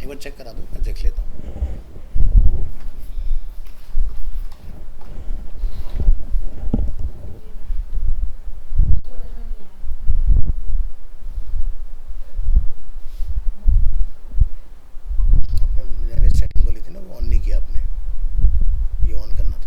एक बार चेक करा दो, मैं देख लेता हूँ। आपने मैंने सेटिंग बोली थी ना, वो ऑन नहीं किया आपने, ये ऑन करना था।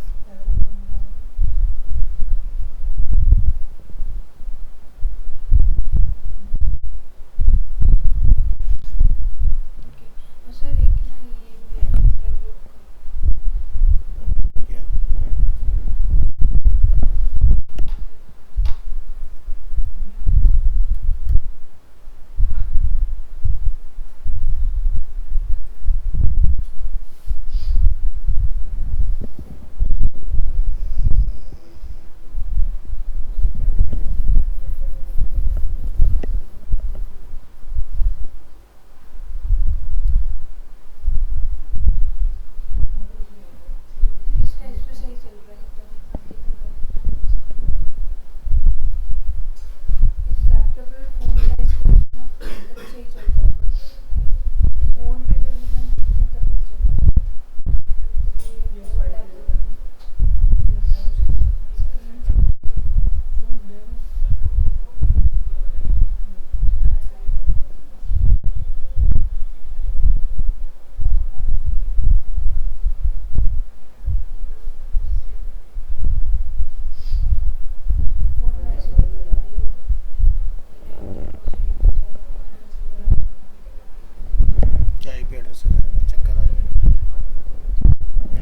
क्या क्या आईपी एड्रेस है, चेक करा दो।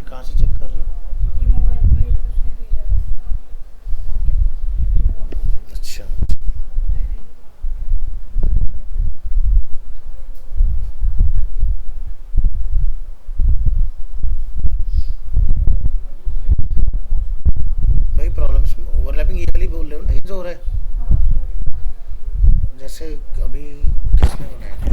कहाँ से चेक कर रहे हो? अच्छा, भाई प्रॉब्लम इसमें ओवरलैपिंग ये वाली बोल रहे हो ना, ये जो हो रहा है जैसे अभी किसने बनाया था?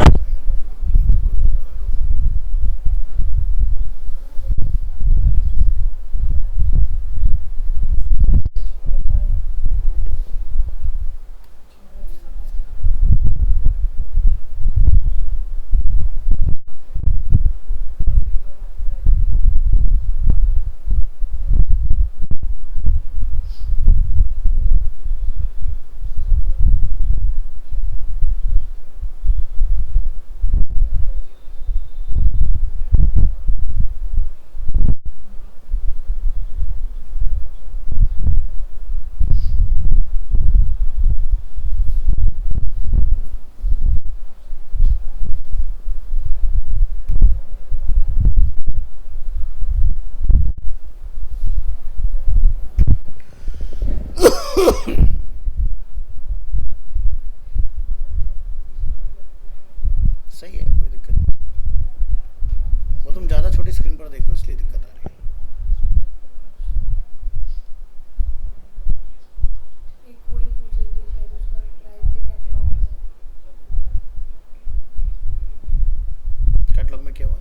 सही है, कोई दिक्कत नहीं। वो तुम ज़्यादा छोटी स्क्रीन पर देख रहे हो इसलिए दिक्कत आ रही है। कैटलॉग में क्या हुआ?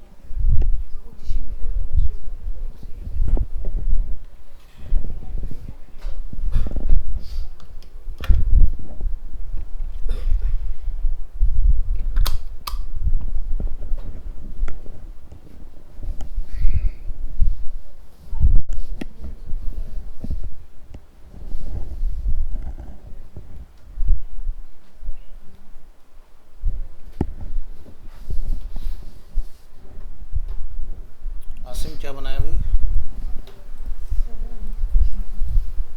आसिम क्या बनाया भाई?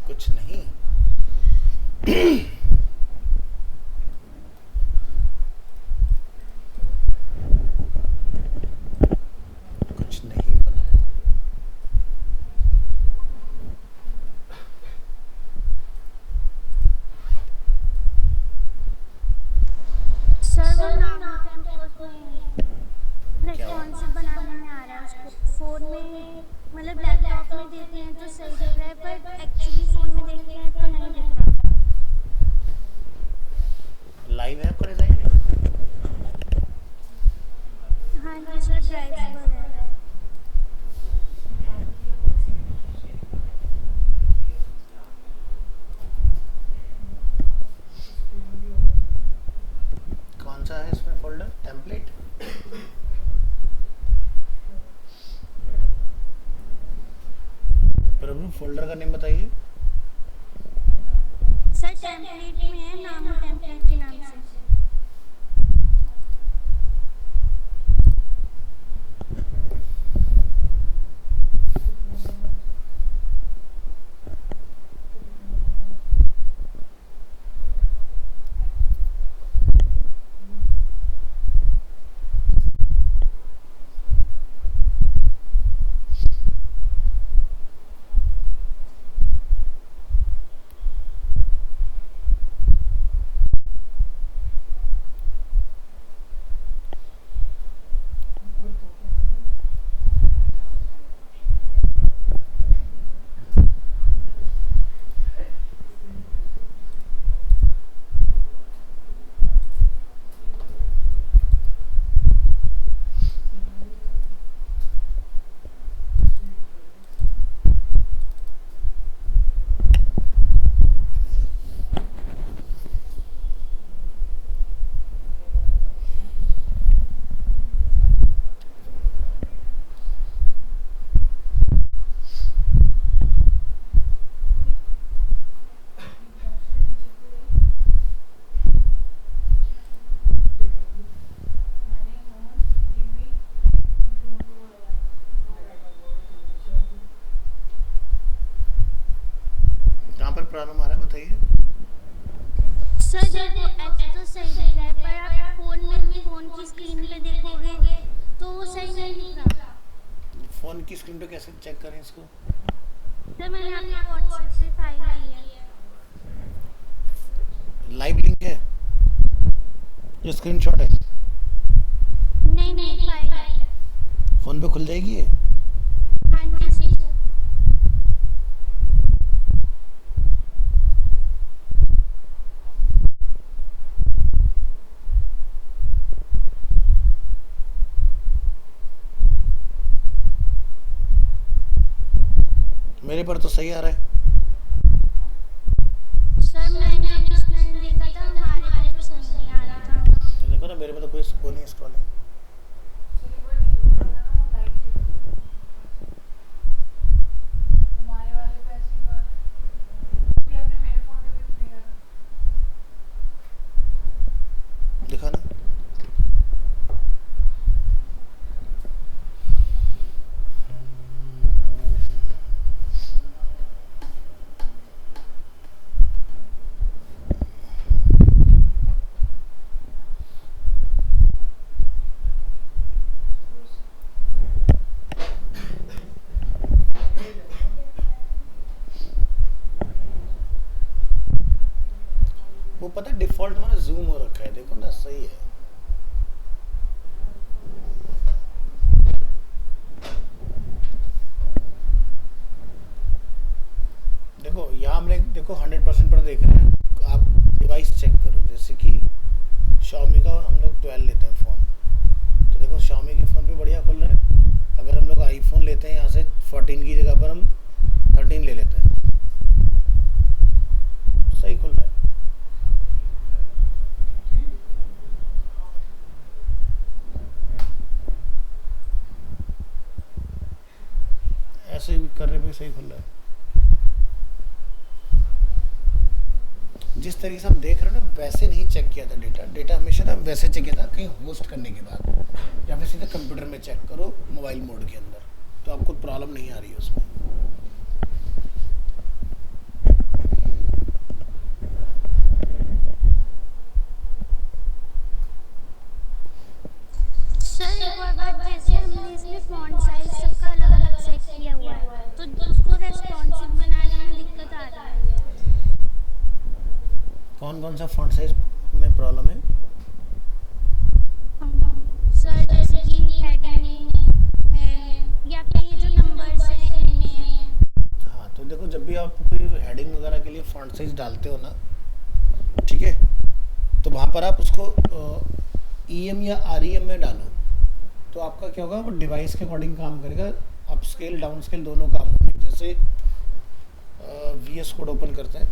कुछ नहीं। कुछ नहीं बनाया। सर वो नाम क्या हुआ? रेस्पॉन्सिव बनाने में आ रहा है उसको फोन में, मतलब लैपटॉप में देते हैं तो सही दिख रहा है पर एक्चुअली फोन में देखते हैं तो नहीं दिख रहा। लाइव है आपका डिज़ाइन? हाँ जी सर, ड्राइव पर है। कौन सा है इसमें फोल्डर? टेम्पलेट? फोल्डर का नेम बताइए। सर टेम्पलेट में है, नाम टेम्पलेट के नाम से। कहाँ पर प्रॉब्लम आ रहा है बताइए। सर देखो एच तो सही दिख रहा है, पर आप फोन में भी फोन की स्क्रीन पे देखोगे तो वो सही नहीं दिख रहा। फ़ोन की स्क्रीन पे कैसे चेक करें इसको? सर मैंने आपके व्हाट्सएप पे फाइल ली है। लाइव लिंक है जो स्क्रीनशॉट है? नहीं फाइल है। फ़ोन पे खुल जाएगी ये? हाँ जी सर। मेरे पर तो सही आ रहा है। सर मैंने उसमें देखा था, हमारे पे तो सही नहीं आ रहा था। तो देखो ना मेरे में तो कोई वो नहीं स्क्रॉलिंग। दिखा ना। वो पता है डिफॉल्ट में ना जूम हो रखा है, देखो ना सही है। देखो यहाँ हमने देखो 100% पर देख रहे हैं। आप डिवाइस चेक करो, जैसे कि Xiaomi का हम लोग 12 लेते हैं फ़ोन, तो देखो Xiaomi के फ़ोन पे बढ़िया खुल रहा है। अगर हम लोग आईफोन लेते हैं यहाँ से 14 की जगह पर हम 13 ले लेते हैं, सही खुल रहा है। ऐसे भी करने पे सही खुल रहा है। जिस तरीके से हम देख रहे हो ना वैसे नहीं चेक किया था डेटा हमेशा ना वैसे चेक किया था कहीं होस्ट करने के बाद, या फिर सीधे कंप्यूटर में चेक करो मोबाइल मोड के अंदर, तो आपको प्रॉब्लम नहीं आ रही है उसमें। सर एक और बात, जैसे हमने इसमें फॉन्ट साइज सबका अलग अलग सेट किया हुआ है, तो उसको रेस्पॉन्सिव बनाने में दिक्कत आ रही है। कौन कौन सा फॉन्ट साइज में प्रॉब्लम है? सर जैसे कि हेडिंग है या फिर ये जो नंबर्स हैं इनमें। हाँ तो देखो जब भी आप कोई हेडिंग वगैरह के लिए फॉन्ट साइज डालते हो ना, ठीक है, तो वहाँ पर आप उसको EM या REM में डालो, तो आपका क्या होगा, वो डिवाइस के अकॉर्डिंग काम करेगा। अप स्केल डाउन स्केल दोनों काम होंगे। जैसे VS कोड ओपन करते हैं,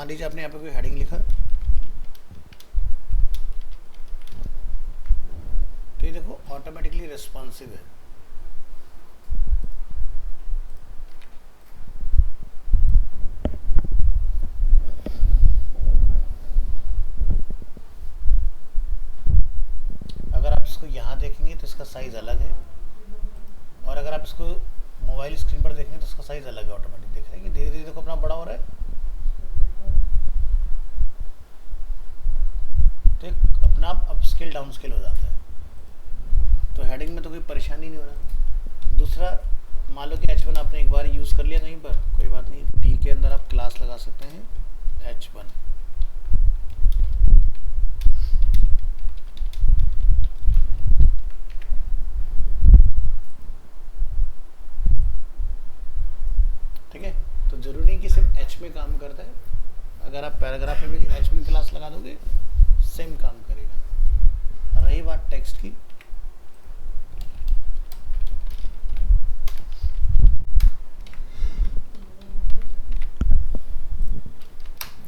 मान लीजिए आपने यहाँ पे कोई हेडिंग लिखा, तो ये देखो ऑटोमेटिकली रिस्पॉन्सिव है। अगर आप इसको यहाँ देखेंगे तो इसका साइज़ अलग है, और अगर आप इसको मोबाइल स्क्रीन पर देखेंगे तो इसका साइज़ अलग है। ऑटोमेटिक देख रहे हैं कि धीरे धीरे देखो अपना बड़ा हो रहा है। तो एक अपना आप अप स्केल डाउन स्केल हो जाता है। तो हेडिंग में तो कोई परेशानी नहीं हो रहा। दूसरा, मान लो कि H1 आपने एक बार यूज़ कर लिया कहीं पर, कोई बात नहीं, टी के अंदर आप क्लास लगा सकते हैं H1। ठीक है, तो ज़रूरी नहीं कि सिर्फ H में काम करता है, अगर आप पैराग्राफ में भी H1 क्लास लगा दोगे सेम काम करेगा। रही बात टेक्स्ट की,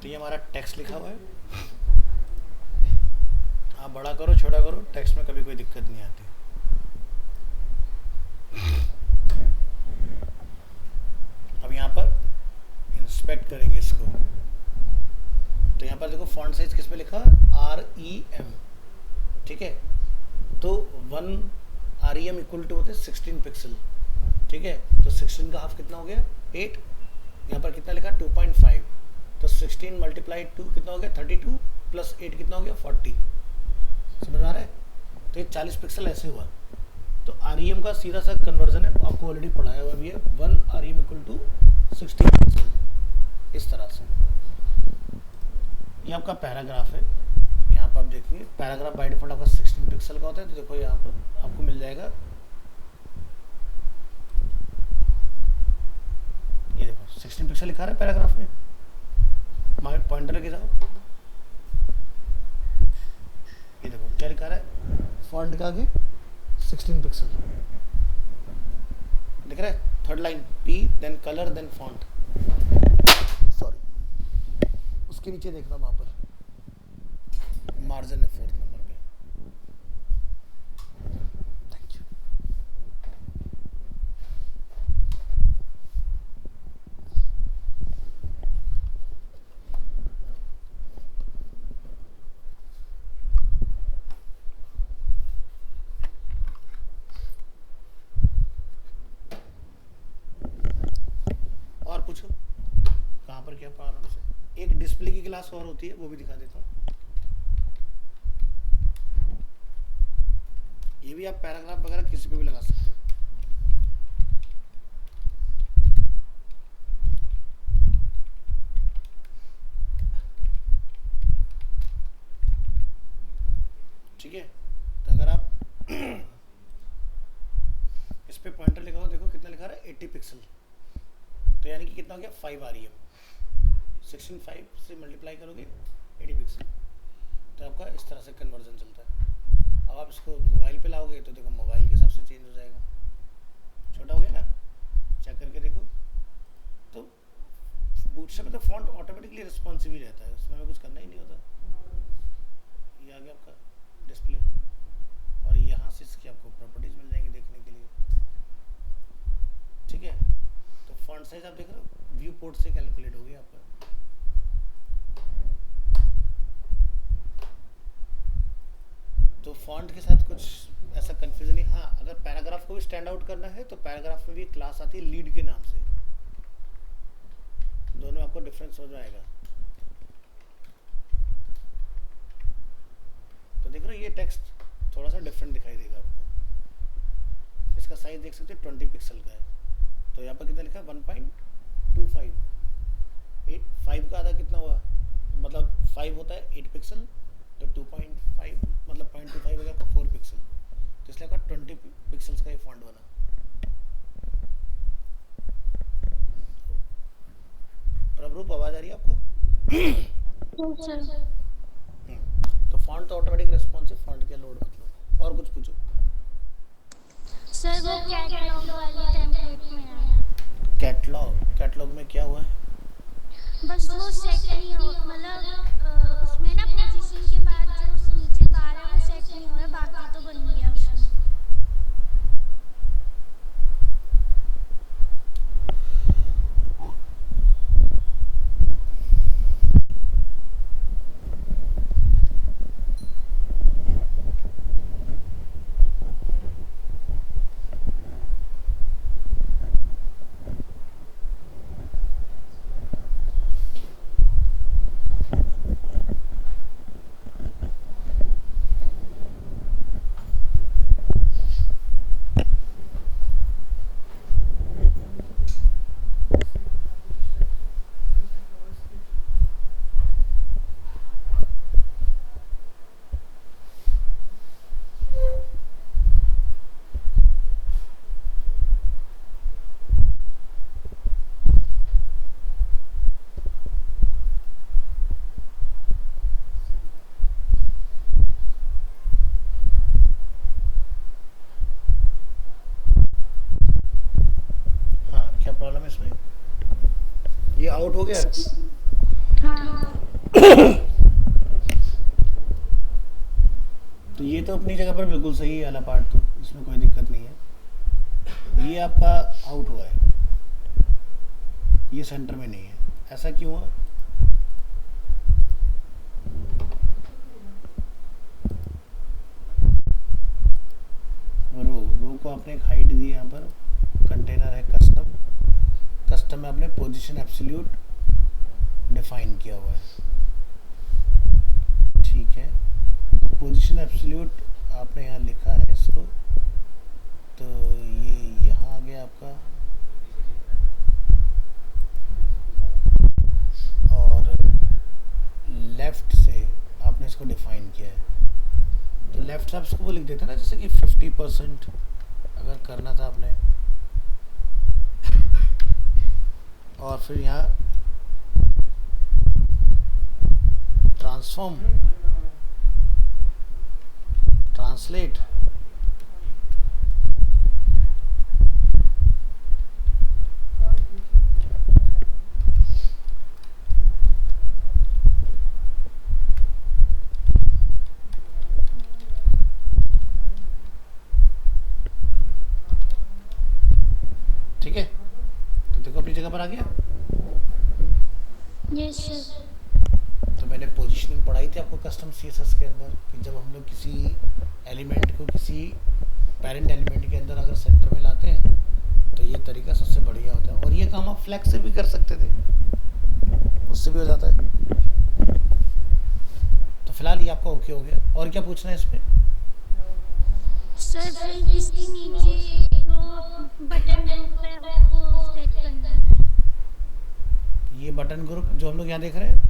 तो ये हमारा टेक्स्ट लिखा हुआ है। आप बड़ा करो छोटा करो, टेक्स्ट में कभी कोई दिक्कत नहीं आती। अब यहाँ पर इंस्पेक्ट करेंगे इसको, तो यहाँ पर देखो फॉन्ट साइज किस पे लिखा, REM। ठीक है, तो 1 REM इक्वल टू होते हैं 16 पिक्सल। ठीक है, तो 16 का हाफ कितना हो गया, 8। यहाँ पर कितना लिखा, 2.5। तो 16 मल्टीप्लाई 2 कितना हो गया, 32 प्लस 8 कितना हो गया, 40। समझ आ रहा है? तो ये 40 पिक्सल ऐसे हुआ। तो REM का सीधा सा कन्वर्जन है, आपको ऑलरेडी पढ़ाया हुआ भी है, 1 REM इक्वल टू 16 पिक्सल, इस तरह से। ये आपका पैराग्राफ है। यहाँ पर आप देखिए पैराग्राफ बाय डिफॉल्ट आपका 16 पिक्सल का होता है। तो देखो यहाँ पर आपको मिल जाएगा, ये देखो 16 पिक्सल लिखा रहा है पैराग्राफ में। हमारे पॉइंटर लेके जाओ, ये देखो क्या लिखा रहा है, फॉन्ट का आगे 16 पिक्सल दिख रहा है। Third line P then colour then font, sorry उसके नीचे देखना, वहां पर मार्जिन है 4th नंबर पे। Thank you. और पूछो कहाँ पर क्या प्रॉब्लम है। एक डिस्प्ले की क्लास और होती है, वो भी दिखा देता हूँ। ये भी आप पैराग्राफ वगैरह किसी पे भी लगा सकते हो। ठीक है, तो अगर आप इस पे पॉइंटर लिखा हो, देखो कितना लिखा रहा है, 80 पिक्सल। तो यानी कि कितना हो गया, 5 REM। 16 5 से मल्टीप्लाई करोगे 80 पिक्सल, तो आपका इस तरह से कन्वर्जन चलता है। अब आप इसको मोबाइल पे लाओगे तो देखो मोबाइल के हिसाब से चेंज हो जाएगा। छोटा हो गया ना, चेक करके देखो। तो बूटस्ट्रैप में तो फॉन्ट ऑटोमेटिकली रिस्पॉन्सिव ही रहता है, उसमें हमें कुछ करना ही नहीं होता। ये आ गया आपका डिस्प्ले, और यहाँ से इसकी आपको प्रॉपर्टीज मिल जाएंगी देखने के लिए। ठीक है, तो फॉन्ट साइज आप देख रहे हो, व्यू पोर्ट से कैलकुलेट हो गया आपका। तो फॉन्ट के साथ कुछ ऐसा कंफ्यूजन नहीं। हाँ, अगर पैराग्राफ को भी स्टैंड आउट करना है तो पैराग्राफ में भी एक क्लास आती है लीड के नाम से। दोनों आपको डिफरेंस हो जाएगा। तो देख रहे हो, ये टेक्स्ट थोड़ा सा डिफरेंट दिखाई देगा आपको। इसका साइज देख सकते हो 20 पिक्सल का है। तो यहाँ पर कितना लिखा है, 1.25। 5 का आधा कितना हुआ, मतलब 5 होता है 8 पिक्सल, तो 2.5 मतलब 0.25 हो गया आपका 4 पिक्सल। तो इसलिए आपका 20 पिक्सल्स का ये फॉन्ट बना। प्रभरूप आवाज आ रही है आपको? तो फॉन्ट तो ऑटोमेटिक रिस्पॉन्सिव, फॉन्ट के लोड मतलब। और कुछ पूछो सर। वो कैटलॉग वाली टेम्पलेट में है। कैटलॉग में क्या हुआ है? बस वो सेट नहीं हो, मतलब उसमें ना पोजीशन के बाद जो नीचे बार है वो सेट नहीं हो रहा, बाकी तो बन गया उसमें। हाँ, क्या प्रॉब्लम है इसमें? ये आउट हो गया। हाँ तो ये तो अपनी जगह पर बिल्कुल सही है वाला पार्ट, तो इसमें कोई दिक्कत नहीं है। ये आपका आउट हुआ है, ये सेंटर में नहीं है, ऐसा क्यों हुआ? रो को आपने एक हाइट दी है, यहाँ पर कंटेनर है कस्टम, कस्टम में आपने पोजीशन एब्सोल्यूट डिफाइन किया हुआ है, ठीक है। तो पोजीशन एब्सोल्यूट आपने यहाँ लिखा है इसको, तो ये यहाँ आ गया आपका, और लेफ्ट से आपने इसको डिफाइन किया है। तो लेफ्ट से आप इसको वो लिख देते ना, जैसे कि 50% अगर करना था आपने, और फिर यहाँ ट्रांसफॉर्म, ट्रांसलेट, ठीक है। तो देखो अपनी जगह पर आ गया। Yes sir. तो मैंने पोजीशनिंग पढ़ाई थी आपको कस्टम सीएसएस के अंदर, कि जब हम लोग किसी एलिमेंट को किसी पेरेंट एलिमेंट के अंदर अगर सेंटर में लाते हैं तो ये तरीका सबसे बढ़िया होता है, और ये काम आप फ्लैक्स से भी कर सकते थे, उससे भी हो जाता है। तो फिलहाल ये आपका ओके हो गया। और क्या पूछना है इसमें? सर फिर इसके नीचे जो बटन ग्रुप है उसको सेट करना है। ये बटन ग्रुप जो हम लोग यहाँ देख रहे हैं,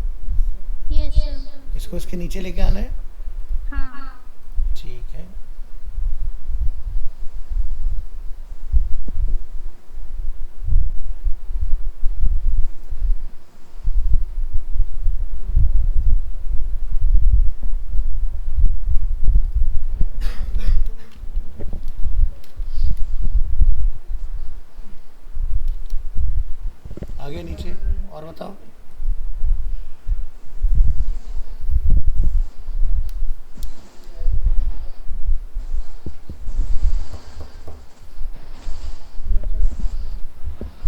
यस सर। इसको इसके नीचे लेके आना है, हाँ ठीक है। आगे नीचे और बताओ।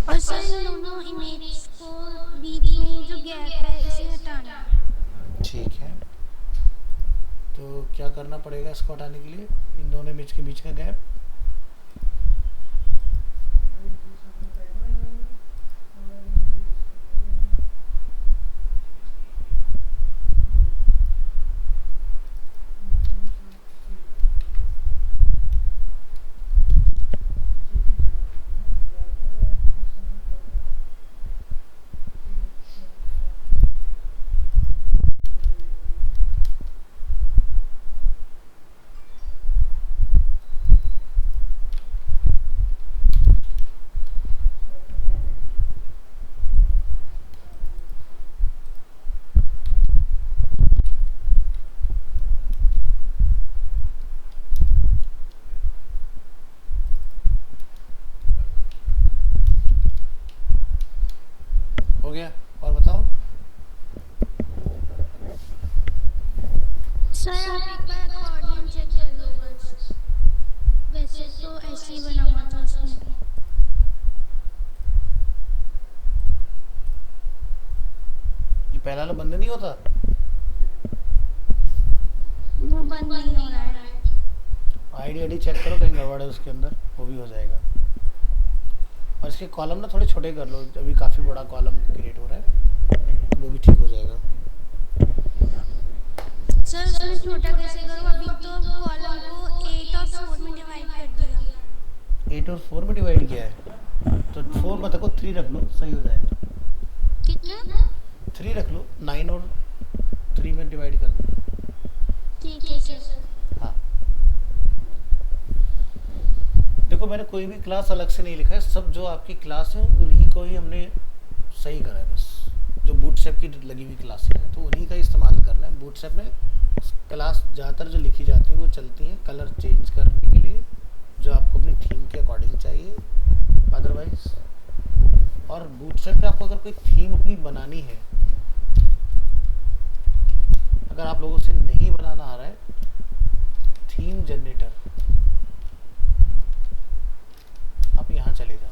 और सर इन दोनों इमेज को बीच में जो गैप है इसे हटाना है। ठीक है, तो क्या करना पड़ेगा इसको हटाने के लिए, इन दोनों इमेज के बीच का गैप? सर आप एक बार अकॉर्डिंग चेक कर लो बस। वैसे तो ऐसे ही बना हुआ था उसमें। ये पहला वाला बंद नहीं होता? वो बंद नहीं हो रहा है। आईडी चेक करो, कहीं गड़बड़ है उसके अंदर, वो भी हो जाएगा। और इसके कॉलम ना थोड़े छोटे कर लो, अभी काफ़ी बड़ा कॉलम क्रिएट हो रहा है, वो भी ठीक हो जाएगा। सर उसमें छोटा कैसे करूँ? अभी तो कॉलम को 8 और 4 में डिवाइड कर दिया। 8 और 4 में डिवाइड किया है, तो 4 मत रखो, 3 रख लो, सही हो जाएगा। कितना? 3 रख लो, 9 और 3 में डिवाइड कर दो। ठीक है सर। हाँ, देखो मैंने कोई भी क्लास अलग से नहीं लिखा है, सब जो आपकी क्लास है उन्हीं को ही हमने सही करा है। बस जो बूटस्ट्रैप की लगी हुई क्लासें हैं तो उन्हीं का इस्तेमाल करना है। बूटस्ट्रैप में क्लास ज़्यादातर जो लिखी जाती है वो चलती हैं कलर चेंज करने के लिए, जो आपको अपनी थीम के अकॉर्डिंग चाहिए। अदरवाइज और बूटस्ट्रैप में आपको अगर कोई थीम अपनी बनानी है, अगर आप लोगों से नहीं बनाना आ रहा है, थीम जनरेटर आप यहाँ चले जाओ।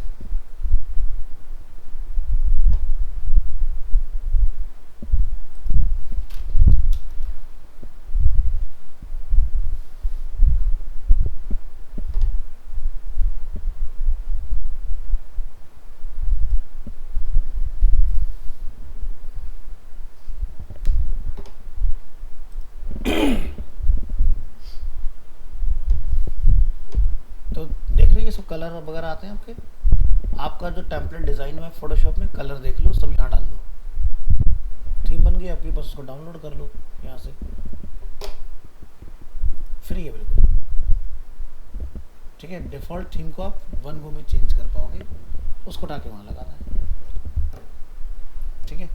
तो देख रहे हैं ये सब कलर वगैरह आते हैं आपके। आपका जो टेम्पलेट डिज़ाइन है फोटोशॉप में, कलर देख लो, सब यहाँ डाल दो। थीम बन गई आपकी, बस उसको डाउनलोड कर लो यहाँ से, फ्री है बिल्कुल। ठीक है, डिफ़ॉल्ट थीम को आप 1 गो में चेंज कर पाओगे, उसको उठा के वहाँ लगाना है। ठीक है,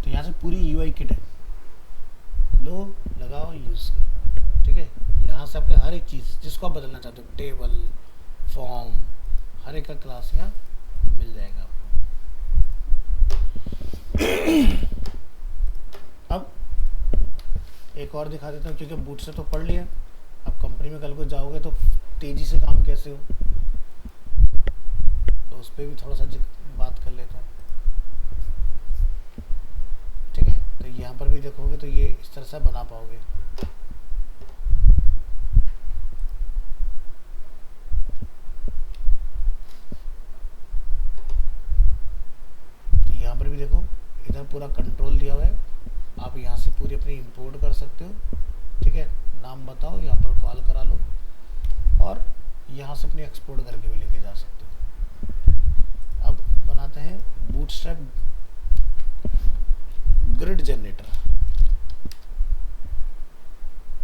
तो यहाँ से पूरी यूआई किट है, लो लगाओ यूज़ करो। ठीक है, यहाँ से आपके हर एक चीज़ जिसको आप बदलना चाहते हो, टेबल, फॉर्म, हर एक का क्लास यहाँ मिल जाएगा आपको। अब एक और दिखा देता हूँ, क्योंकि बूट से तो पढ़ लिया, अब कंपनी में कल को जाओगे तो तेज़ी से काम कैसे हो, तो उस पर भी थोड़ा सा बात कर लेता हूँ। ठीक है, तो यहाँ पर भी देखोगे तो ये इस तरह से बना पाओगे। तो यहाँ पर भी देखो, इधर पूरा कंट्रोल दिया हुआ है, आप यहाँ से पूरी अपनी इंपोर्ट कर सकते हो। ठीक है, नाम बताओ, यहाँ पर कॉल करा लो, और यहाँ से अपनी एक्सपोर्ट करके भी लेके जा सकते हो। अब बनाते हैं बूटस्ट्रैप ग्रिड जनरेटर।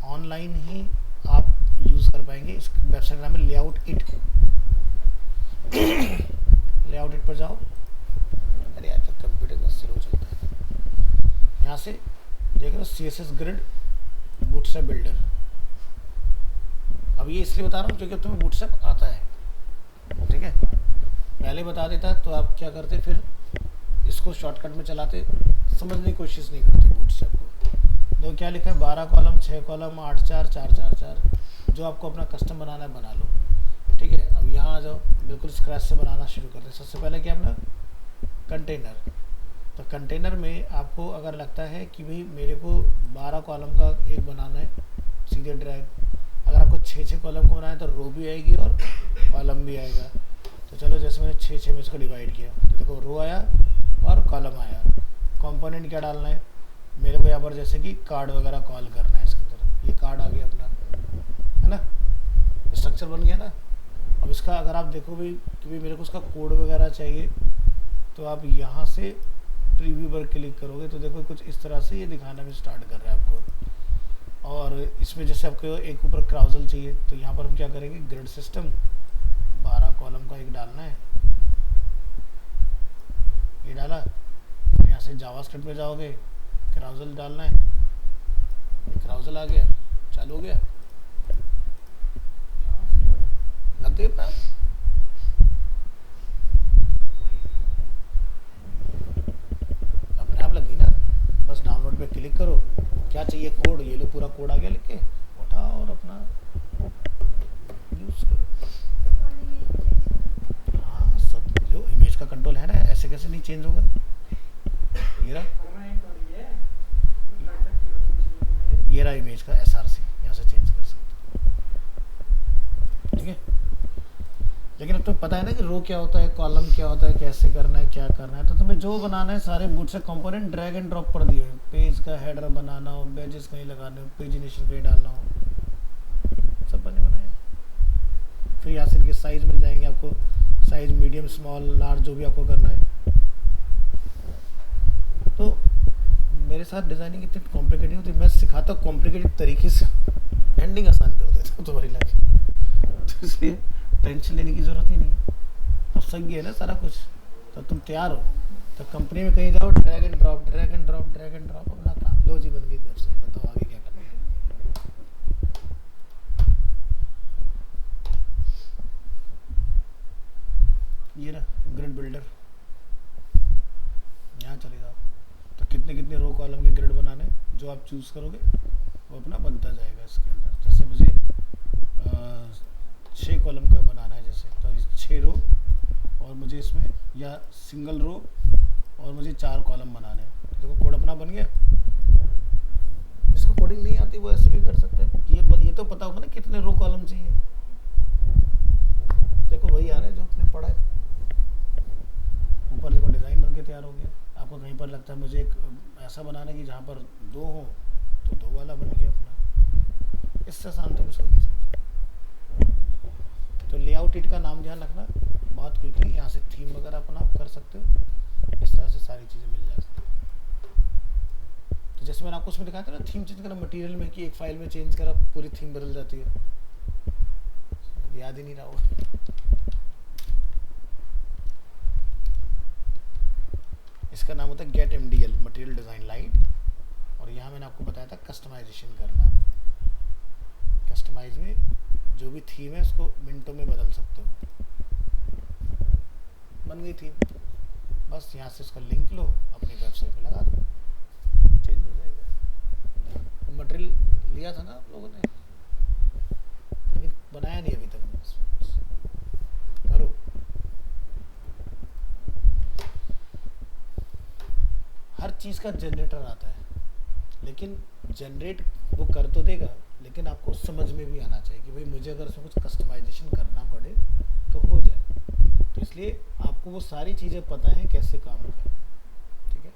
ऑनलाइन ही आप यूज़ कर पाएंगे। इस वेबसाइट का नाम है लेआउट इट। लेआउट इट पर जाओ। अरे यार, कंप्यूटर का स्लो चलता है। यहाँ से देख रहे हो CSS ग्रिड बूटस्ट्रैप बिल्डर। अब ये इसलिए बता रहा हूँ क्योंकि तुम्हें बूटस्ट्रैप आता है। ठीक है, पहले बता देता तो आप क्या करते, फिर इसको शॉर्टकट में चलाते, समझने की कोशिश नहीं करते बूटस्ट्रैप को। तो क्या लिखा है, 12 कॉलम, 6 कॉलम, 8 4 4 4 4, जो आपको अपना कस्टम बनाना है बना लो। ठीक है, अब यहाँ आ जाओ, बिल्कुल स्क्रैच से बनाना शुरू करते हैं। सबसे पहले क्या अपना कंटेनर। तो कंटेनर में आपको अगर लगता है कि भाई मेरे को 12 कॉलम का एक बनाना है, सीधे ड्रैग। अगर आपको 6 कॉलम को बनाना है तो रो भी आएगी और कॉलम भी आएगा। तो चलो, जैसे मैंने 6 में इसको डिवाइड किया, तो देखो रो आया और कॉलम आया। कंपोनेंट क्या डालना है मेरे को, यहाँ पर जैसे कि कार्ड वगैरह कॉल करना है इसके अंदर, ये कार्ड आ गया अपना, है ना, स्ट्रक्चर बन गया ना। अब इसका अगर आप देखो भाई कि भाई मेरे को उसका कोड वगैरह चाहिए, तो आप यहाँ से प्रीव्यू पर क्लिक करोगे तो देखो कुछ इस तरह से ये दिखाना भी स्टार्ट कर रहा है आपको। और इसमें जैसे आपको एक ऊपर क्राउजल चाहिए, तो यहाँ पर हम क्या करेंगे, ग्रिड सिस्टम 12 कॉलम का एक डालना है, ये डाला। यहाँ से जावास्क्रिप्ट में जाओगे, क्राउजल डालना है, ये क्राउजल आ गया, चालू हो गया, लग गई अपना। अपने आप लग गई ना, बस डाउनलोड पे क्लिक करो, क्या चाहिए कोड, ये लो पूरा कोड आ गया, लिख के उठाओ और अपना यूज़ करो। हाँ सब जो इमेज का कंट्रोल है ना, ऐसे कैसे नहीं चेंज होगा। ये रहा इमेज का SRC, यहाँ से चेंज कर सकते हो, ठीक है। लेकिन अब तुम्हें पता है ना कि रो क्या होता है, कॉलम क्या होता है, कैसे करना है, क्या करना है। तो तुम्हें जो बनाना है सारे बूट से कंपोनेंट ड्रैग एंड ड्रॉप पर दिए हुए, पेज का हेडर बनाना हो, बैजेस कहीं लगाने हो, पेज इनिशियल कहीं डालना हो, सब बने बनाए। फिर यहाँ से इनके साइज मिल जाएंगे आपको, साइज मीडियम स्मॉल लार्ज जो भी आपको करना है। तो मेरे साथ डिज़ाइनिंग इतनी कॉम्प्लिकेटेड होती, मैं सिखाता हूँ कॉम्प्लिकेटेड तरीके से, एंडिंग आसान कर देता हूँ तुम्हारी लाइफ। तो इसलिए टेंशन लेने की ज़रूरत ही नहीं, अब सही है ना सारा कुछ। तो तुम तैयार हो तो कंपनी में कहीं जाओ, drag and drop, drag and drop, drag and drop, अपना काम लो जी, बन गई वेबसाइट। बताओ आगे क्या करना है। ये ना ग्रिड बिल्डर, यहाँ चले जाओ तो कितने कितने रो कॉलम के ग्रिड बनाने, जो आप चूज़ करोगे वो अपना बनता जाएगा इसके अंदर। जैसे मुझे 6 कॉलम का बनाना है जैसे, तो 6 रो और मुझे इसमें, या सिंगल रो और मुझे 4 कॉलम बनाने हैं। देखो कोड अपना बन गया। जिसको कोडिंग नहीं आती वो ऐसे भी कर सकते हैं। ये तो पता होगा ना कितने रो कॉलम चाहिए। देखो वही आ रहा है जो आपने पढ़ा है। ऊपर देखो डिज़ाइन बन के तैयार हो गया। आपको कहीं पर लगता है मुझे एक ऐसा बनाना है कि जहाँ पर 2 हो तो 2 वाला बन गया अपना। इससे आसान तो कुछ हो नहीं सकता। तो लेआउट इट का नाम ध्यान रखना बहुत क्विकली। यहाँ से थीम वगैरह अपना आप कर सकते हो। इस तरह से सारी चीज़ें मिल जाती हैं। तो जैसे मैंने आपको उसमें दिखाया था ना, थीम चेंज करना मटेरियल में, कि एक फाइल में चेंज करा पूरी थीम बदल जाती है। याद ही नहीं रहा होगा। इसका नाम होता है get MDL, material design light. और यहाँ मैंने आपको बताया था कस्टमाइजेशन करना। कस्टमाइज में जो भी थीम है उसको मिनटों में बदल सकते हो। बन गई थीम, बस यहाँ से इसका लिंक लो, अपनी वेबसाइट पे लगा दो, चेंज हो जाएगा। मटेरियल लिया था ना आप लोगों ने, लेकिन बनाया नहीं अभी तक। करो। हर चीज़ का जनरेटर आता है, लेकिन जनरेट वो कर तो देगा, लेकिन आपको समझ में भी आना चाहिए कि भाई मुझे अगर उसमें कुछ कस्टमाइजेशन करना पड़े तो हो जाए। तो इसलिए आपको वो सारी चीज़ें पता हैं कैसे काम करना है, ठीक है।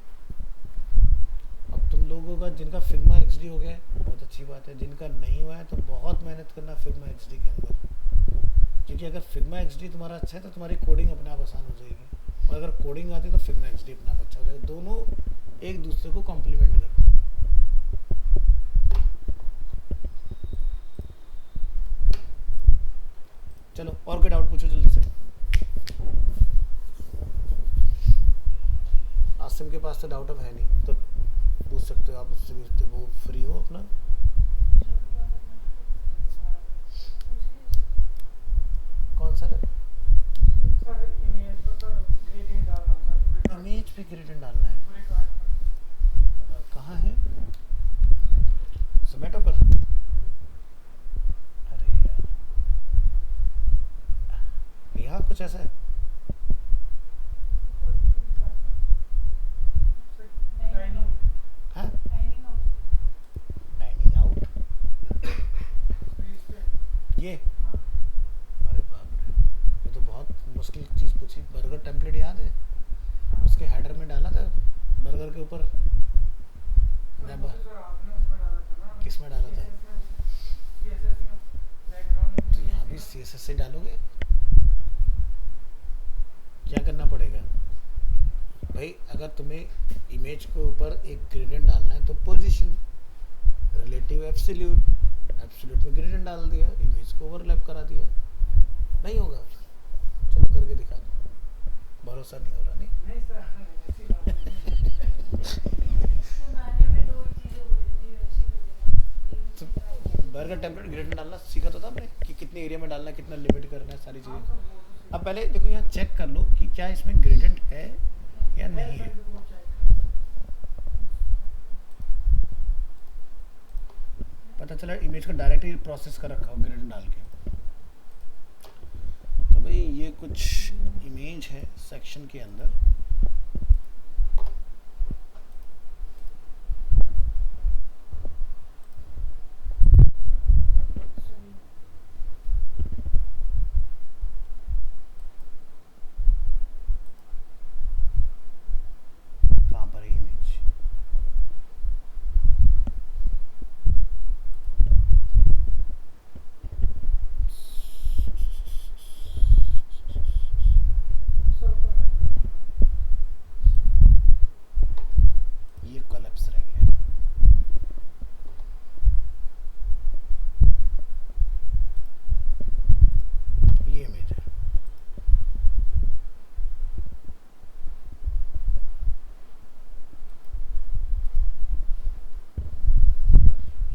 अब तुम लोगों का जिनका फिग्मा XD हो गया है बहुत अच्छी बात है, जिनका नहीं हुआ है तो बहुत मेहनत करना फिग्मा XD के अंदर, क्योंकि अगर फिग्मा XD तुम्हारा अच्छा है तो तुम्हारी कोडिंग अपने आप आसान हो जाएगी, और अगर कोडिंग आती है तो फिग्मा XD अपने आप अच्छा हो जाएगा। दोनों एक दूसरे को कॉम्प्लीमेंट करते हैं। चलो और कोई डाउट पूछो जल्दी से। आसिम के पास तो डाउट अब है नहीं, तो पूछ सकते हो आप उससे भी, जब वो फ्री हो अपना। कौन सा है? इमेज पे ग्रेडियंट डालना है। कहाँ है? जोमेटो पर? अरे यार, यहाँ कुछ ऐसा है। हाँ? डाइनिंग आउट ये? अरे बाप रे, ये तो बहुत मुश्किल चीज़ पूछी। बर्गर टेम्पलेट याद है? उसके हेडर में डाला था बर्गर के ऊपर। किस में डाला था? तो यहाँ भी CSS से डालोगे? क्या करना पड़ेगा भाई? अगर तुम्हें इमेज के ऊपर एक ग्रेडियंट डालना है तो पोजीशन, रिलेटिव, एब्सोल्यूट में ग्रेडियंट डाल दिया, इमेज को ओवरलैप करा दिया। नहीं होगा? चलो करके दिखा दो। भरोसा नहीं हो रहा? नहीं तो बर्गर टेम्पलेट ग्रेडियंट डालना सीखा तो था हमने, कि कितने एरिया में डालना है, कितना लिमिट करना है, सारी चीज़ें। अब पहले देखो यहाँ चेक कर लो कि क्या इसमें ग्रेडियंट है या नहीं है। पता चला इमेज को डायरेक्ट ही प्रोसेस कर रखा हो ग्रेडियंट डाल के। तो भाई ये कुछ इमेज है सेक्शन के अंदर। कहाँ पर है इमेज? ये कोलैप्स रह गया। ये इमेज है।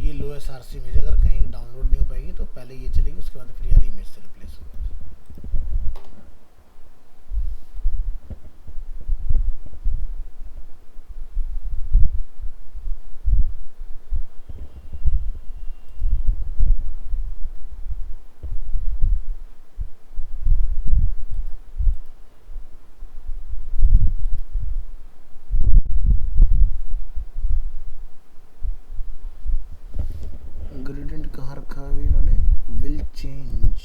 ये लो एसआरसी इमेज अगर कहीं डाउनलोड नहीं हो पाएगी तो पहले ये चलेगी, उसके बाद फिर ये वाली इमेज से रिप्लेस होगा। ग्रेडियंट कहाँ रखा है इन्होंने? विल चेंज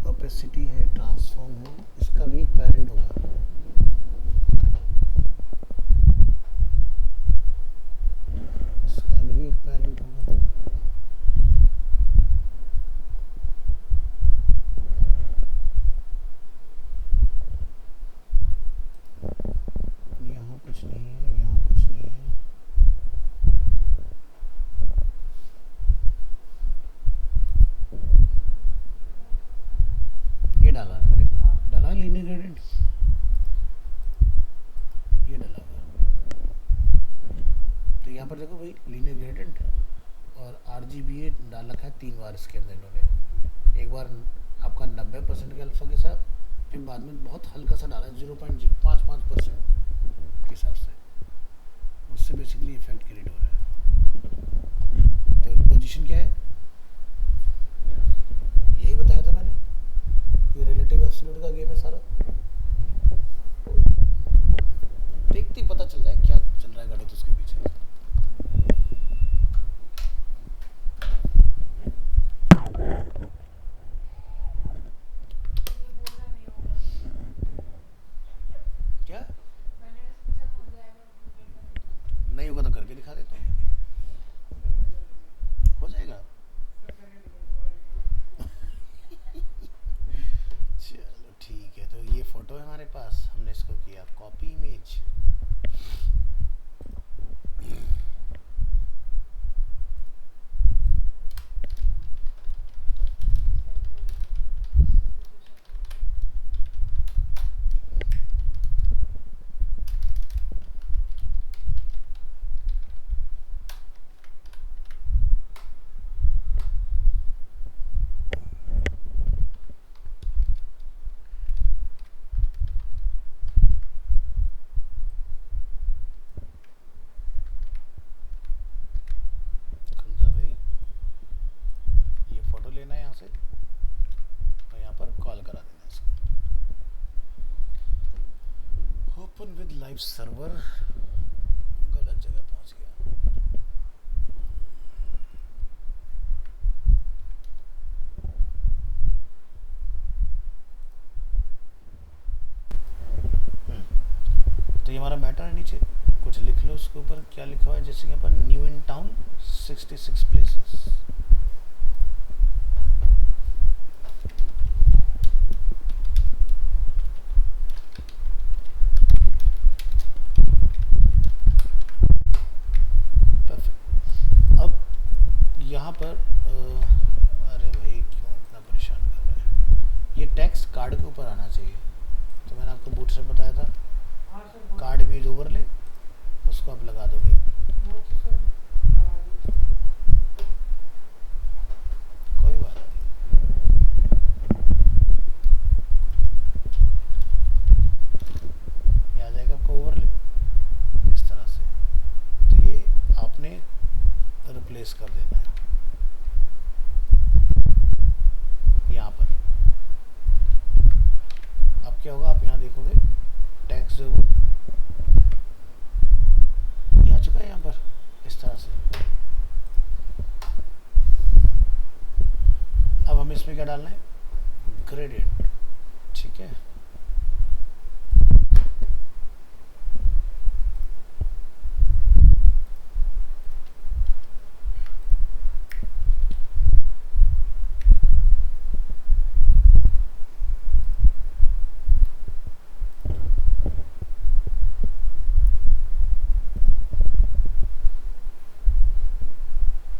ओपेसिटी है, ट्रांसफॉर्म है, इसका भी पेरेंट होगा। इसका भी एक पेरेंट होगा। यहाँ कुछ नहीं है, यहाँ कुछ नहीं है। ये डाला डाला लीनियर ग्रेडियंट, ये डाला हुआ। तो यहाँ पर देखो भाई लीनियर ग्रेडियंट और RGBA डाल रखा है 3 बार इसके अंदर इन्होंने। एक बार आपका 90% के अल्फा के साथ, फिर बाद में बहुत हल्का सा डाला 0.55% के हिसाब से, उससे बेसिकली इफेक्ट क्रिएट हो रहा है। तो पोजीशन क्या है? यही बताया था मैंने कि रिलेटिव एब्सोल्यूट का गेम है सारा। देखते ही पता चल जाए क्या चल रहा है गणित उसके पीछे। क्या नहीं होगा तो करके दिखा देते हैं, हो जाएगा। चलो ठीक है, तो ये फोटो है हमारे पास, हमने इसको किया कॉपी इमेज। खुल जा भाई, ये फोटो लेना है यहाँ से और यहाँ पर कॉल करा देना इसको। ओपन विद लाइव सर्वर, गलत जगह पहुँच गया। तो ये हमारा मैटर है, नीचे कुछ लिख लो उसके ऊपर। क्या लिखा हुआ है? जैसे यहाँ पर new in town 66 places. Perfect. अब यहाँ पर अरे भाई क्यों इतना परेशान कर रहा है? ये टेक्स्ट कार्ड के ऊपर आना चाहिए। तो मैंने आपको बूटस्ट्रैप बताया था, कार्ड इमेज ओवरले, उसको आप लगा दोगे। कोई बात नहीं, ये आ जाएगा आपका ओवरले इस तरह से। तो ये आपने रिप्लेस कर देना है। इसमें क्या डालना है, ग्रेडियंट, ठीक है।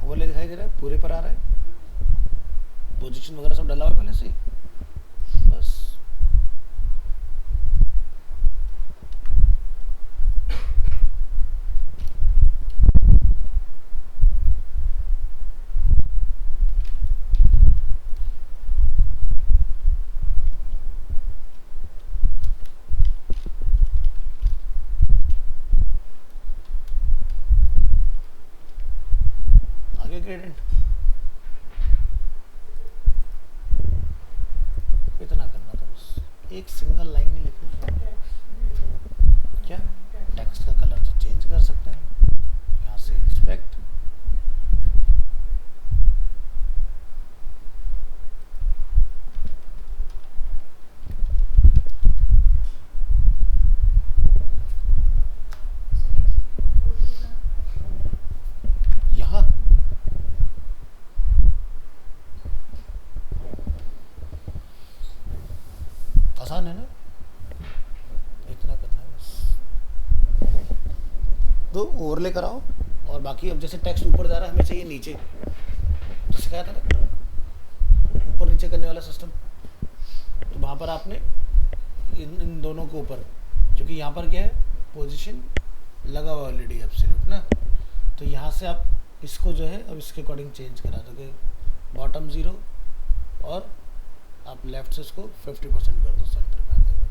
ओवरले दिखाई दे रहा है, पूरे पर आ रहा है, पोजीशन वगैरह सब डाला हुआ है पहले से, बस। आगे ग्रेडियंट इतना करना था बस, एक सिंगल लाइन में लिखनी थी। क्या टेक्स्ट का कलर तो चेंज कर सकते हैं, यहाँ से इंस्पेक्ट, यहाँ आसान है ना, इतना करना है बस। तो ओवरले कराओ, और बाकी अब जैसे टेक्स्ट ऊपर जा रहा है हमें चाहिए नीचे, तो सिखाया था ना ऊपर नीचे करने वाला सिस्टम, तो वहाँ पर आपने इन दोनों को ऊकर, क्योंकि यहाँ पर क्या है, पोजीशन लगा हुआ ऑलरेडी एब्सोल्यूट ना, तो यहाँ से आप इसको जो है अब इसके अकॉर्डिंग चेंज करा दोगे, बॉटम 0 और आप लेफ्ट से इसको 50% कर दो सेंटर में आते हुए।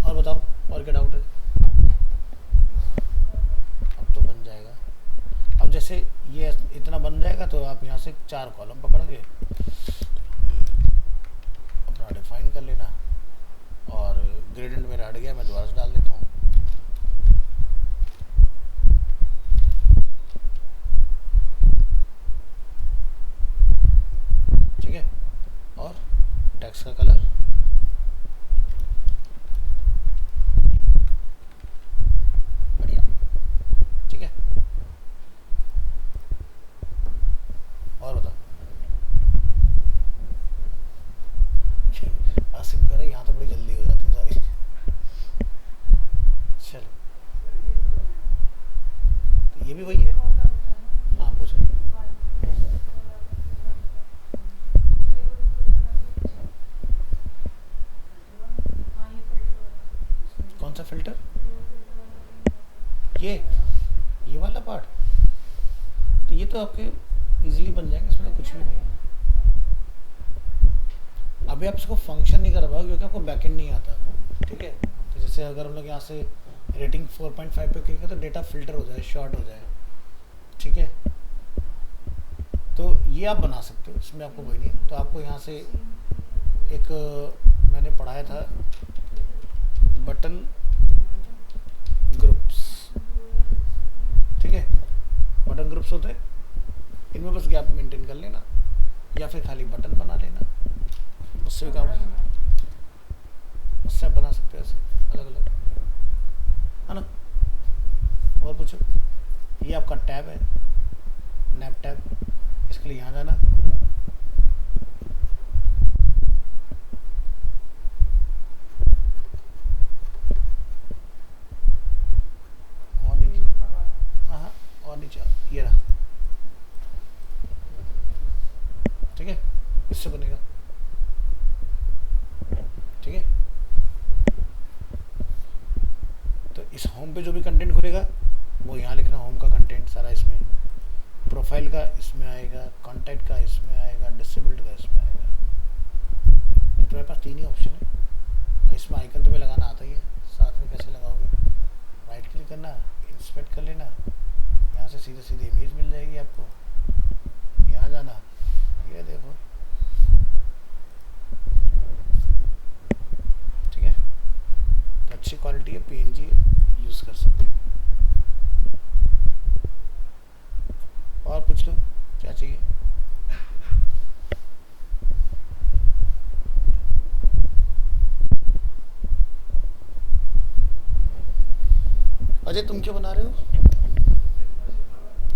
और बताओ और क्या डाउट है, अब तो बन जाएगा। अब जैसे ये इतना बन जाएगा तो आप यहाँ से 4 कॉलम पकड़ के अपना डिफाइन कर लेना, और ग्रेडियंट मेरा हट गया, मैं दोबारा से डाल देता हूँ। ठीक है, और टेक्स्ट का कलर बढ़िया, ठीक है। और बताओ, आसिम करे यहाँ तो बड़ी जल्दी हो जाती है सारी। चलो, तो ये भी वही है। हाँ पूछो। कौन सा फिल्टर, ये वाला पार्ट, तो ये तो आपके इजीली बन जाएंगे, इसमें तो कुछ भी नहीं है। अभी आप इसको फंक्शन नहीं कर पाओगे क्योंकि आपको बैकएंड नहीं आता, ठीक है। तो जैसे अगर हम लोग यहाँ से रेटिंग 4.5 पे क्लिक करें तो डेटा फिल्टर हो जाए, शॉर्ट हो जाए, ठीक है। तो ये आप बना सकते हो, इसमें आपको कोई नहीं। तो आपको यहाँ से एक मैंने पढ़ाया था बटन ग्रुप्स, ठीक है। बटन ग्रुप्स होते हैं, इनमें बस गैप मेंटेन कर लेना, या फिर खाली बटन बना लेना, उससे भी काम है, उससे आप बना सकते हो ऐसे अलग अलग, है ना। और पूछो, ये आपका टैब है, नैप टैब, इसके लिए यहाँ जाना, और नीचे, हाँ और नीचे ये रहा, ठीक है। इससे बनेगा, ठीक है। तो इस होम पे जो भी कंटेंट खुलेगा वो यहाँ लिखना, होम का कंटेंट सारा इसमें, प्रोफाइल का इसमें आएगा, कॉन्टैक्ट का इसमें आएगा, डिसेबल्ड का इसमें आएगा। तो तुम्हारे पास 3 ही ऑप्शन है। इसमें आइकन तुम्हें लगाना आता ही है, साथ में कैसे लगाओगे, राइट क्लिक करना, इंस्पेक्ट कर लेना, यहाँ से सीधे सीधे इमेज मिल जाएगी आपको, यहाँ जाना, ये देखो, ठीक है। तो अच्छी क्वालिटी है, PNG है, यूज़ कर सकते हो। और पूछ लो क्या चाहिए। अजय तुम क्यों बना रहे हो?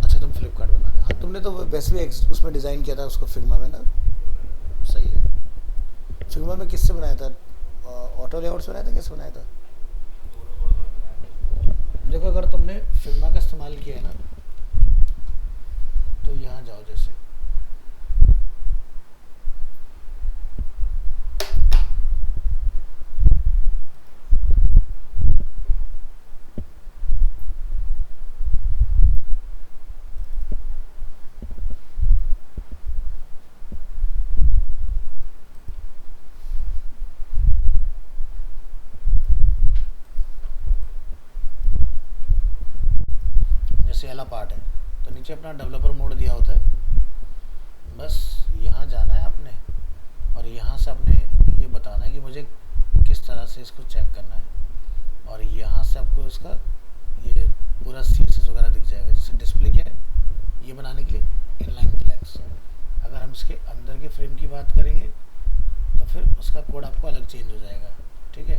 अच्छा तुम फ्लिपकार्ट बना रहे हो। हाँ तुमने तो वैसे भी उसमें डिज़ाइन किया था उसको फिग्मा में ना। सही है। फिग्मा में किससे बनाया था? ऑटो लेआउट से बनाया था, कैसे बनाया था? देखो अगर तुमने फिग्मा का इस्तेमाल किया है ना तो यहाँ जाओ, जैसे जैसे वाला पार्ट है तो नीचे अपना डेवलपर मोड दिया होता है, बस यहाँ जाना है आपने और यहाँ से आपने ये बताना है कि मुझे किस तरह से इसको चेक करना है, और यहाँ से आपको इसका ये पूरा CSS वगैरह दिख जाएगा। जैसे डिस्प्ले क्या है ये बनाने के लिए इनलाइन फ्लैग्स। अगर हम इसके अंदर के फ्रेम की बात करेंगे तो फिर उसका कोड आपको अलग चेंज हो जाएगा, ठीक है।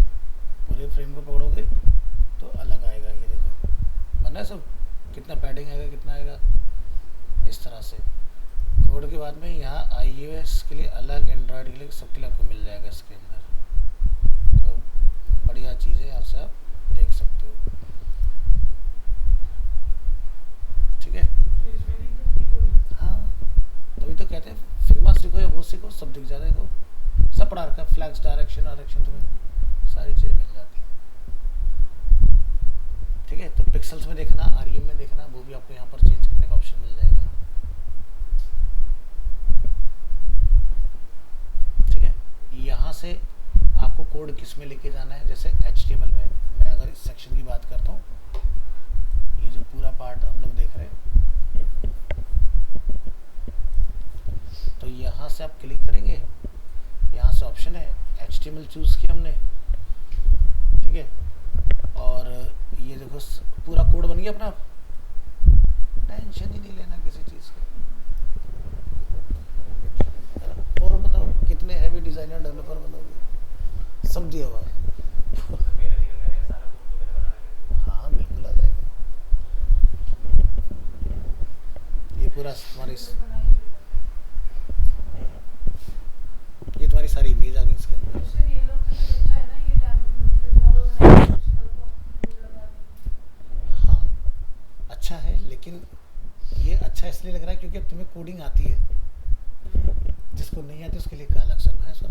पूरे फ्रेम को पकड़ोगे तो अलग आएगा, ये देखो बना है सब, कितना पैडिंग आएगा कितना आएगा, इस तरह से। कोड के बाद में यहाँ iOS के लिए अलग, एंड्रॉयड के लिए, सबके लिए आपको मिल जाएगा इसके अंदर। तो बढ़िया चीज़ है, यहाँ से आप देख सकते हो, ठीक है। हाँ तभी तो कहते हैं फिग्मा सीखो या वो सीखो, सब दिख जाता है। देखो सब पढ़ा रखा है, फ्लैग्स, डायरेक्शन तुम्हें सारी चीज़ें मिल जाती हैं, ठीक है। तो पिक्सल्स में देखना, REM में देखना, वो भी आपको यहाँ पर चेंज करने का ऑप्शन मिल जाएगा, ठीक है। यहाँ से आपको कोड किस में लेके जाना है, जैसे HTML में मैं अगर इस सेक्शन की बात करता हूँ, ये जो पूरा पार्ट हम लोग देख रहे हैं, तो यहाँ से आप क्लिक करेंगे, यहाँ से ऑप्शन है HTML चूज़ किया हमने, ठीक है। और ये देखो पूरा कोड बन गया अपना, टेंशन ही नहीं लेना किसी चीज़ का। और बताओ कितने हैवी डिज़ाइनर डेवलपर बनोगे, सब दिया हुआ है। हाँ बिल्कुल आ जाएगा, ये पूरा तुम्हारी सारी इमेज आ गई इसके अंदर। हाँ अच्छा है, लेकिन ये अच्छा इसलिए लग रहा है क्योंकि अब तुम्हें कोडिंग आती है, जिसको नहीं आती उसके लिए क्या अलग सर्व है सर।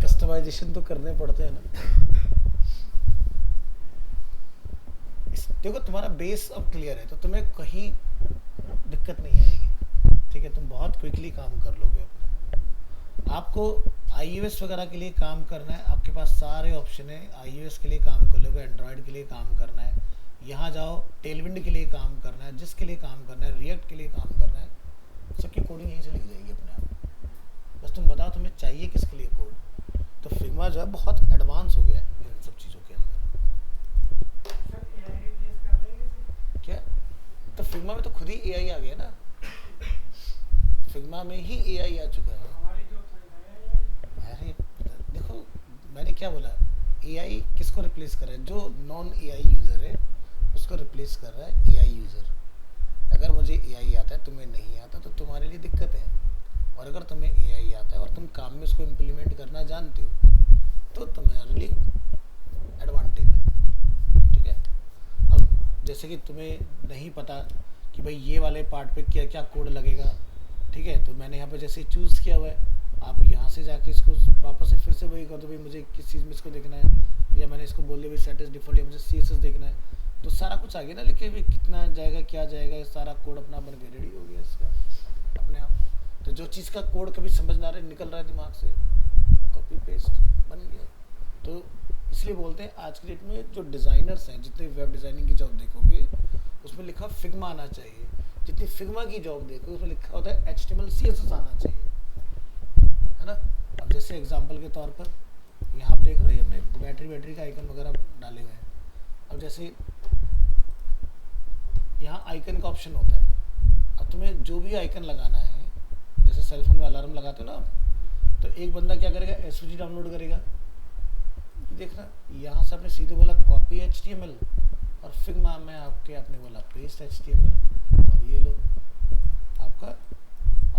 कस्टमाइजेशन तो करने पड़ते हैं ना। देखो तुम्हारा बेस अब क्लियर है तो तुम्हें कहीं दिक्कत नहीं आएगी, ठीक है। तुम बहुत क्विकली काम कर लोगे अपना। आपको iOS वगैरह के लिए काम करना है, आपके पास सारे ऑप्शन है। iOS के लिए काम कर लोगे, एंड्रॉयड के लिए काम करना है, यहाँ जाओ, टेलविंड के लिए काम करना है, जिसके लिए काम करना है, रिएक्ट के लिए काम करना है, सबकी कोडिंग यहीं से लिख जाएगी अपने आप। बस तुम बताओ तुम्हें चाहिए किसके लिए कोड। तो फिग्मा जो है बहुत एडवांस हो गया है इन सब चीज़ों के अंदर। क्या? तो फिग्मा में तो खुद ही AI आ गया ना, फिग्मा में ही AI आ चुका है। अरे देखो मैंने क्या बोला, AI किसको रिप्लेस कर रहा है? जो नॉन AI यूज़र है उसको रिप्लेस कर रहा है AI यूज़र। अगर मुझे AI आता है तुम्हें नहीं आता तो तुम्हारे लिए दिक्कत है, और अगर तुम्हें AI आता है और तुम काम में उसको इम्प्लीमेंट करना जानते हो तो तुम्हारे लिए एडवांटेज है, ठीक है। अब जैसे कि तुम्हें नहीं पता कि भाई ये वाले पार्ट पे क्या क्या कोड लगेगा, ठीक है, तो मैंने यहाँ पे जैसे चूज़ किया हुआ है, आप यहाँ से जाके इसको वापस से फिर से वही कर दो भाई मुझे किस चीज़ में इसको देखना है, या मैंने इसको बोल दिया भाई सेट एज डिफ़ॉल्ट या मुझे CSS देखना है, तो सारा कुछ आ गया ना, लेकिन भाई कितना जाएगा क्या जाएगा, सारा कोड अपना बन के रेडी हो गया इसका अपने आप। तो जो चीज़ का कोड कभी समझ ना रहे निकल रहा है दिमाग से, कॉपी पेस्ट बन गया। तो इसलिए बोलते हैं आज की डेट में जो डिज़ाइनर्स हैं, जितने वेब डिज़ाइनिंग की जॉब देखोगे उसमें लिखा फिग्मा आना चाहिए, जितनी फिग्मा की जॉब देखो उसमें लिखा होता है HTML CSS आना चाहिए, है ना। अब जैसे एग्जांपल के तौर पर यहाँ आप देख रहे हो हमने बैटरी का आइकन वगैरह डाले हुए हैं। अब जैसे यहाँ आइकन का ऑप्शन होता है, अब तुम्हें जो भी आइकन लगाना है, जैसे सेलफोन में अलार्म लगाते हो ना, तो एक बंदा क्या करेगा, SVG डाउनलोड करेगा, देखना यहाँ से आपने सीधे बोला कॉपी HTML और फिग्मा में आपने बोला पेस्ट HTML और ये लो आपका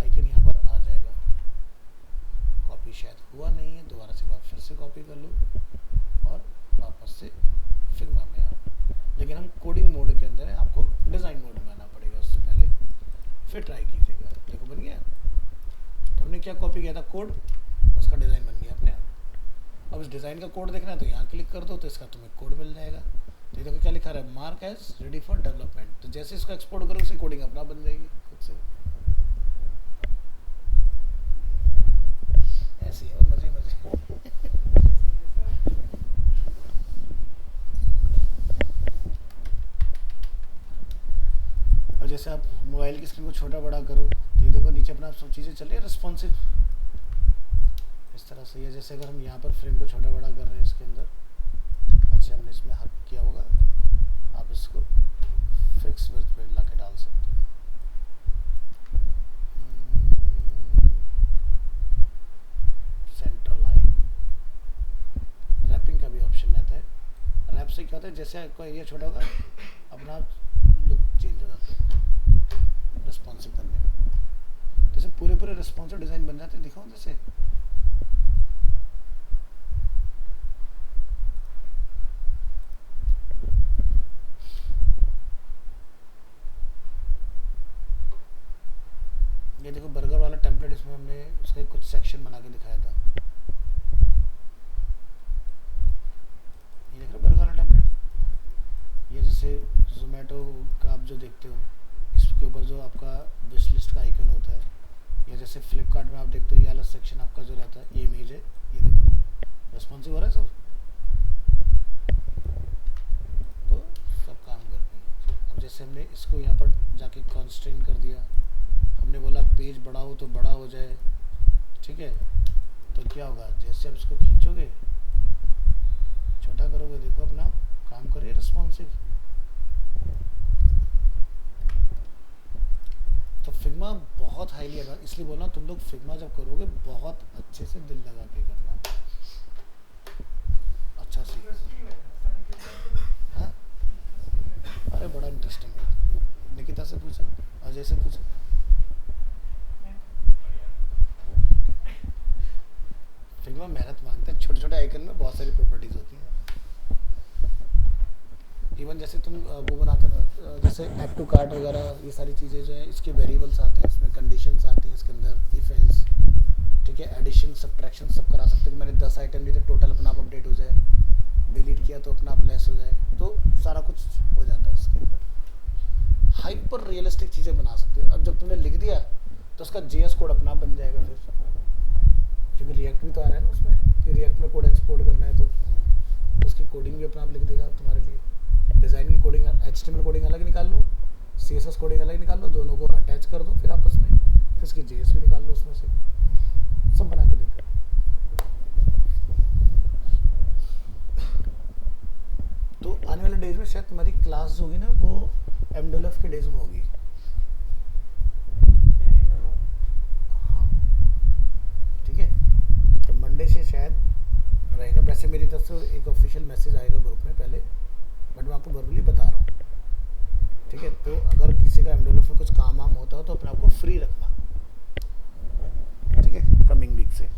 आइकन यहाँ पर आ जाएगा। कॉपी शायद हुआ नहीं है, दोबारा से आप फिर से कॉपी कर लो और वापस से फिग्मा में आओ। लेकिन हम कोडिंग मोड के अंदर है, आपको डिज़ाइन मोड में आना पड़ेगा उससे पहले, फिर ट्राई कीजिएगा। देखो बन गया। तो हमने क्या कॉपी किया था कोड, उसका डिज़ाइन बन गया अपने आप। अब इस डिज़ाइन का कोड देखना है तो यहाँ क्लिक कर दो तो इसका तुम्हें कोड मिल जाएगा। तो ये देखो क्या लिखा रहा है, mark as ready for development. तो जैसे इसको एक्सपोर्ट करो उसी कोडिंग अपना बन जाएगी खुद से। ऐसे है मजे मजे। और जैसे आप मोबाइल की स्क्रीन को छोटा बड़ा करो तो ये देखो नीचे अपना सब चीज़ें चल रही है रिस्पॉन्सिव इस तरह से। ये जैसे अगर हम यहाँ पर फ्रेम को छोटा बड़ा कर रहे हैं इसके अंदर, अच्छा हमने इसमें हक किया होगा, आप इसको फिक्स विड्थ पे ला के डाल सकते हो। सेंटर लाइन रैपिंग का भी ऑप्शन रहता है। रैप से क्या होता है, जैसे आपका एरिया छोटा होगा अपना लुक चेंज हो जाता है रिस्पॉन्सिव करने में। जैसे पूरे रिस्पॉन्सिव डिज़ाइन बन जाते हैं। दिखाओ जैसे ये देखो बर्गर वाला टेम्पलेट, इसमें हमने उसका कुछ सेक्शन बना के दिखाया था। ये देख रहे हो बर्गर वाला टेम्पलेट। ये जैसे जोमेटो का आप जो देखते हो इसके ऊपर जो आपका विश लिस्ट का आइकन होता है, या जैसे फ्लिपकार्ट में आप देखते हो ये वाला सेक्शन आपका जो रहता है, ये इमेज है, ये देखो रेस्पॉन्सिव हो रहा है सब। तो सब काम करते हैं। अब जैसे हमने इसको यहाँ पर जाके कॉन्स्ट्रेन कर दिया, हमने बोला पेज बड़ा हो तो बड़ा हो जाए, ठीक है। तो क्या होगा, जैसे आप इसको खींचोगे छोटा करोगे, देखो अपना काम करिए रिस्पॉन्सिव। तो फिग्मा बहुत हाईली एडवांस, इसलिए बोलना तुम लोग फिग्मा जब करोगे बहुत अच्छे से दिल लगा के करना, अच्छा सीख। हाँ अरे बड़ा इंटरेस्टिंग है। निकिता से पूछा, अजय से पूछा। फिग्मा मेहनत मांगता है। छोटे छोटे आइकन में बहुत सारी प्रॉपर्टीज होती हैं। इवन जैसे तुम वो बनाते हो जैसे ऐड टू कार्ट वगैरह, ये सारी चीज़ें जो है इसके वेरिएबल्स आते हैं, इसमें कंडीशंस आती हैं इसके अंदर, इफ एल्स, ठीक है। एडिशन सब्ट्रैक्शन सब करा सकते हैं कि मैंने 10 आइटम ली तो टोटल अपना आप अपडेट हो जाए, डिलीट किया तो अपना आप लेस हो जाए, तो सारा कुछ हो जाता है इसके अंदर। हाइपर रियलिस्टिक चीज़ें बना सकते हो। अब जब तुमने लिख दिया तो उसका JS कोड अपना आप बन जाएगा फिर, क्योंकि रिएक्ट भी तो आ रहा है ना उसमें, कि रिएक्ट में कोड एक्सपोर्ट करना है तो उसकी कोडिंग भी अपना आप लिख देगा तुम्हारे लिए। डिज़ाइन की कोडिंग HTML कोडिंग अलग निकाल लो, CSS कोडिंग अलग निकाल लो, दोनों को अटैच कर दो फिर आपस में, फिर उसकी JS भी निकाल लो उसमें से, सब बना के देगा। तो आने वाले डेज में शायद तुम्हारी क्लास होगी ना वो MWF के डेज में होगी। ठीक है, तो मंडे से शायद रहेगा। वैसे मेरी तरफ से एक ऑफिशियल मैसेज आएगा ग्रुप में पहले, बट मैं आपको वर्बली बता रहा हूँ, ठीक है। तो अगर किसी का MWF में कुछ काम वाम होता हो तो अपने आप को फ्री रखना, ठीक है, कमिंग वीक से।